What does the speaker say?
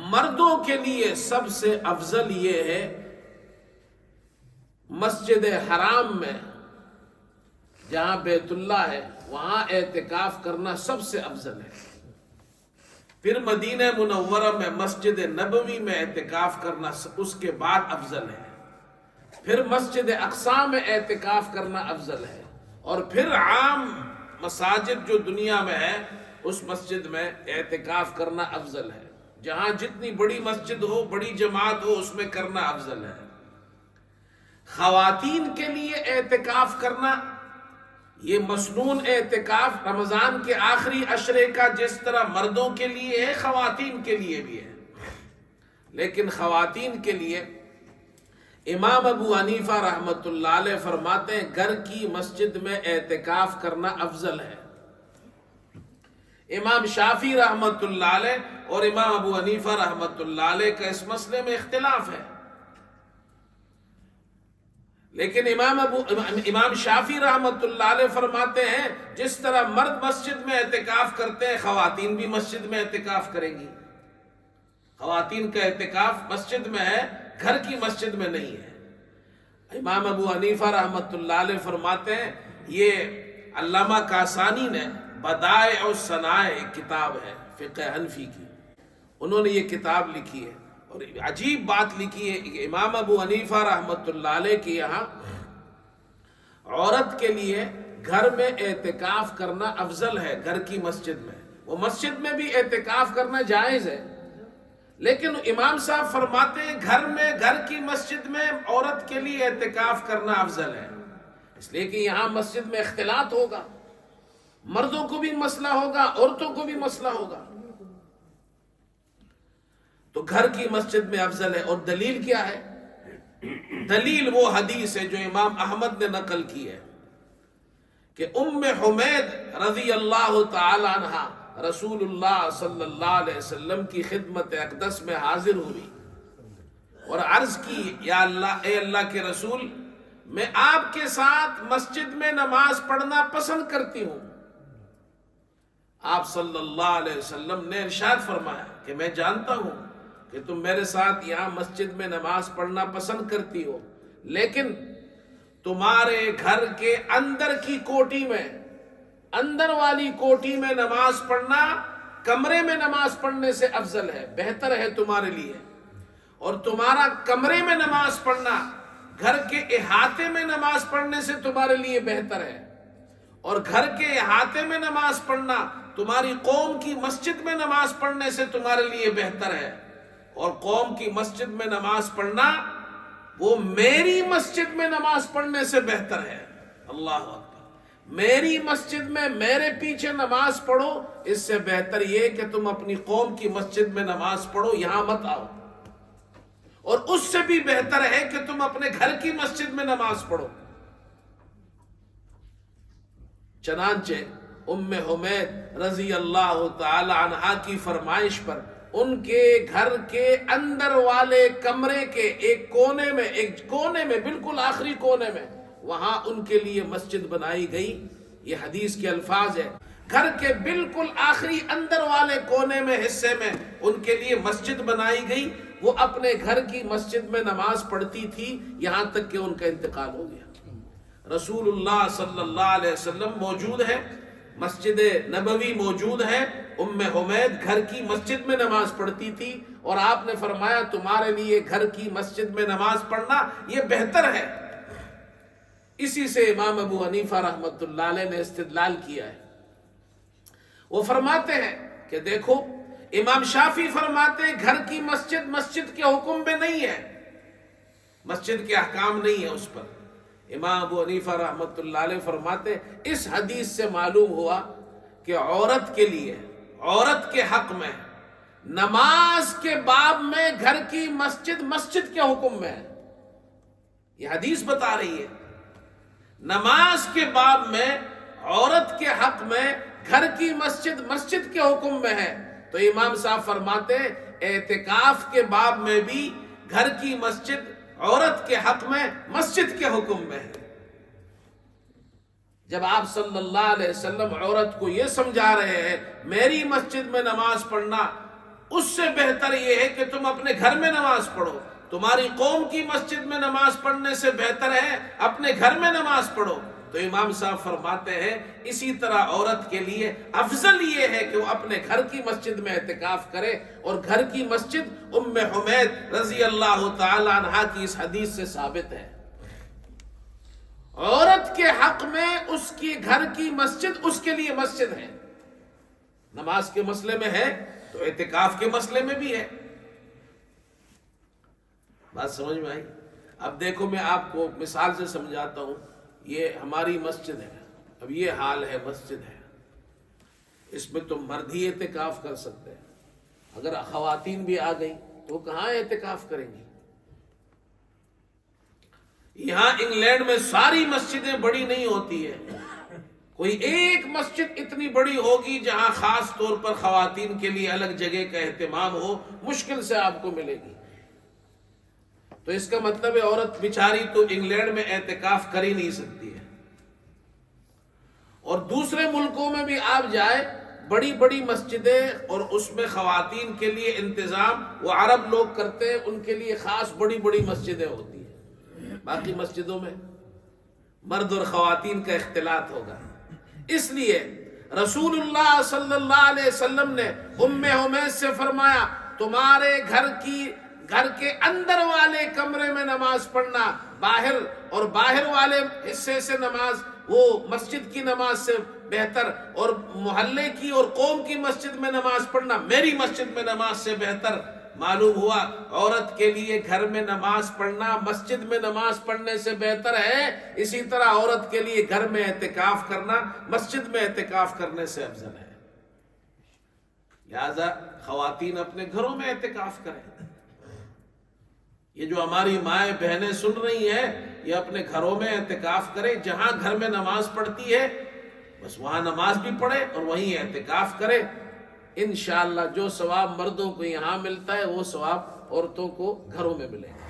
مردوں کے لیے سب سے افضل یہ ہے مسجد حرام میں جہاں بیت اللہ ہے وہاں اعتکاف کرنا سب سے افضل ہے. پھر مدینہ منورہ میں مسجد نبوی میں اعتکاف کرنا اس کے بعد افضل ہے. پھر مسجد اقصی میں اعتکاف کرنا افضل ہے. اور پھر عام مساجد جو دنیا میں ہے اس مسجد میں اعتکاف کرنا افضل ہے. جہاں جتنی بڑی مسجد ہو، بڑی جماعت ہو، اس میں کرنا افضل ہے. خواتین کے لیے اعتکاف کرنا یہ مسنون اعتکاف رمضان کے آخری عشرے کا جس طرح مردوں کے لیے ہے خواتین کے لیے بھی ہے. لیکن خواتین کے لیے امام ابو حنیفہ رحمۃ اللہ علیہ فرماتے ہیں گھر کی مسجد میں اعتکاف کرنا افضل ہے. امام شافعی رحمۃ اللہ علیہ اور امام ابو حنیفہ رحمۃ اللہ علیہ کا اس مسئلے میں اختلاف ہے. لیکن امام شافعی رحمۃ اللہ علیہ فرماتے ہیں جس طرح مرد مسجد میں اعتکاف کرتے ہیں خواتین بھی مسجد میں اعتکاف کریں گی. خواتین کا اعتکاف مسجد میں ہے، گھر کی مسجد میں نہیں ہے. امام ابو حنیفہ رحمۃ اللہ علیہ فرماتے ہیں، یہ علامہ کاسانی نے بدائع الصنائع ایک کتاب ہے فقہ حنفی کی، انہوں نے یہ کتاب لکھی ہے اور عجیب بات لکھی ہے کہ امام ابو حنیفہ رحمۃ اللہ علیہ کے یہاں عورت کے لیے گھر میں اعتکاف کرنا افضل ہے گھر کی مسجد میں. وہ مسجد میں بھی اعتکاف کرنا جائز ہے، لیکن امام صاحب فرماتے ہیں گھر کی مسجد میں عورت کے لیے اعتکاف کرنا افضل ہے. اس لیے کہ یہاں مسجد میں اختلاط ہوگا، مردوں کو بھی مسئلہ ہوگا، عورتوں کو بھی مسئلہ ہوگا، تو گھر کی مسجد میں افضل ہے. اور دلیل کیا ہے؟ دلیل وہ حدیث ہے جو امام احمد نے نقل کی ہے کہ ام حمید رضی اللہ تعالی عنہ رسول اللہ صلی اللہ علیہ وسلم کی خدمت اقدس میں حاضر ہوئی اور عرض کی، یا اللہ، اے اللہ کے رسول، میں آپ کے ساتھ مسجد میں نماز پڑھنا پسند کرتی ہوں. آپ صلی اللہ علیہ وسلم نے ارشاد فرمایا کہ میں جانتا ہوں کہ تم میرے ساتھ یہاں مسجد میں نماز پڑھنا پسند کرتی ہو، لیکن تمہارے گھر کے اندر کی کوٹھی میں، اندر والی کوٹھی میں نماز پڑھنا کمرے میں نماز پڑھنے سے افضل ہے، بہتر ہے تمہارے لیے. اور تمہارا کمرے میں نماز پڑھنا گھر کے احاطے میں نماز پڑھنے سے تمہارے لیے بہتر ہے. اور گھر کے احاطے میں نماز پڑھنا تمہاری قوم کی مسجد میں نماز پڑھنے سے تمہارے لیے بہتر ہے. اور قوم کی مسجد میں نماز پڑھنا وہ میری مسجد میں نماز پڑھنے سے بہتر ہے. اللہ اکبر. میری مسجد میں میرے پیچھے نماز پڑھو، اس سے بہتر یہ کہ تم اپنی قوم کی مسجد میں نماز پڑھو، یہاں مت آؤ. اور اس سے بھی بہتر ہے کہ تم اپنے گھر کی مسجد میں نماز پڑھو. چنانچہ ام حمید رضی اللہ تعالی عنہا کی فرمائش پر ان کے گھر کے اندر والے کمرے کے ایک کونے میں بالکل آخری کونے میں وہاں ان کے لیے مسجد بنائی گئی. یہ حدیث کے الفاظ ہے، گھر کے بالکل آخری اندر والے کونے میں حصے میں ان کے لیے مسجد بنائی گئی. وہ اپنے گھر کی مسجد میں نماز پڑھتی تھی یہاں تک کہ ان کا انتقال ہو گیا. رسول اللہ صلی اللہ علیہ وسلم موجود ہے، مسجد نبوی موجود ہے، ام حمید گھر کی مسجد میں نماز پڑھتی تھی اور آپ نے فرمایا تمہارے لیے گھر کی مسجد میں نماز پڑھنا یہ بہتر ہے. اسی سے امام ابو حنیفہ رحمۃ اللہ علیہ نے استدلال کیا ہے. وہ فرماتے ہیں کہ دیکھو، امام شافعی فرماتے ہیں گھر کی مسجد کے حکم میں نہیں ہے، مسجد کے احکام نہیں ہے اس پر. امام ابو حنیفہ رحمۃ اللہ علیہ فرماتے ہیں اس حدیث سے معلوم ہوا کہ عورت کے لیے، عورت کے حق میں نماز کے باب میں گھر کی مسجد کے حکم میں ہے. یہ حدیث بتا رہی ہے نماز کے باب میں عورت کے حق میں گھر کی مسجد کے حکم میں ہے. تو امام صاحب فرماتے ہیں اعتکاف کے باب میں بھی گھر کی مسجد عورت کے حق میں مسجد کے حکم میں ہے. جب آپ صلی اللہ علیہ وسلم عورت کو یہ سمجھا رہے ہیں میری مسجد میں نماز پڑھنا اس سے بہتر یہ ہے کہ تم اپنے گھر میں نماز پڑھو. تمہاری قوم کی مسجد میں نماز پڑھنے سے بہتر ہے اپنے گھر میں نماز پڑھو. تو امام صاحب فرماتے ہیں اسی طرح عورت کے لیے افضل یہ ہے کہ وہ اپنے گھر کی مسجد میں اعتکاف کرے. اور گھر کی مسجد ام حمید رضی اللہ تعالی عنہا کی اس حدیث سے ثابت ہے. عورت کے حق میں اس کی گھر کی مسجد اس کے لیے مسجد ہے. نماز کے مسئلے میں ہے تو اعتکاف کے مسئلے میں بھی ہے. بات سمجھ میں آئی؟ اب دیکھو میں آپ کو مثال سے سمجھاتا ہوں. یہ ہماری مسجد ہے. اب یہ حال ہے مسجد ہے, اس میں تو مرد ہی اعتکاف کر سکتے ہیں. اگر خواتین بھی آ گئی تو کہاں اعتکاف کریں گی؟ یہاں انگلینڈ میں ساری مسجدیں بڑی نہیں ہوتی ہے. کوئی ایک مسجد اتنی بڑی ہوگی جہاں خاص طور پر خواتین کے لیے الگ جگہ کا اہتمام ہو, مشکل سے آپ کو ملے گی. تو اس کا مطلب ہے عورت بیچاری تو انگلینڈ میں اعتکاف کر ہی نہیں سکتی ہے. اور دوسرے ملکوں میں بھی آپ جائے, بڑی بڑی مسجدیں اور اس میں خواتین کے لیے انتظام وہ عرب لوگ کرتے ہیں, ان کے لیے خاص بڑی بڑی مسجدیں ہوتی ہیں. باقی مسجدوں میں مرد اور خواتین کا اختلاط ہوگا. اس لیے رسول اللہ صلی اللہ علیہ وسلم نے ام حمید سے فرمایا تمہارے گھر کے اندر والے کمرے میں نماز پڑھنا باہر اور باہر والے حصے سے نماز وہ مسجد کی نماز سے بہتر, اور محلے کی اور قوم کی مسجد میں نماز پڑھنا میری مسجد میں نماز سے بہتر. معلوم ہوا عورت کے لیے گھر میں نماز پڑھنا مسجد میں نماز پڑھنے سے بہتر ہے. اسی طرح عورت کے لیے گھر میں اعتکاف کرنا مسجد میں اعتکاف کرنے سے افضل ہے. لہذا خواتین اپنے گھروں میں اعتکاف کریں. یہ جو ہماری مائیں بہنیں سن رہی ہیں یہ اپنے گھروں میں اعتکاف کریں. جہاں گھر میں نماز پڑھتی ہے بس وہاں نماز بھی پڑھے اور وہیں اعتکاف کرے. انشاءاللہ جو ثواب مردوں کو یہاں ملتا ہے وہ ثواب عورتوں کو گھروں میں ملے گا.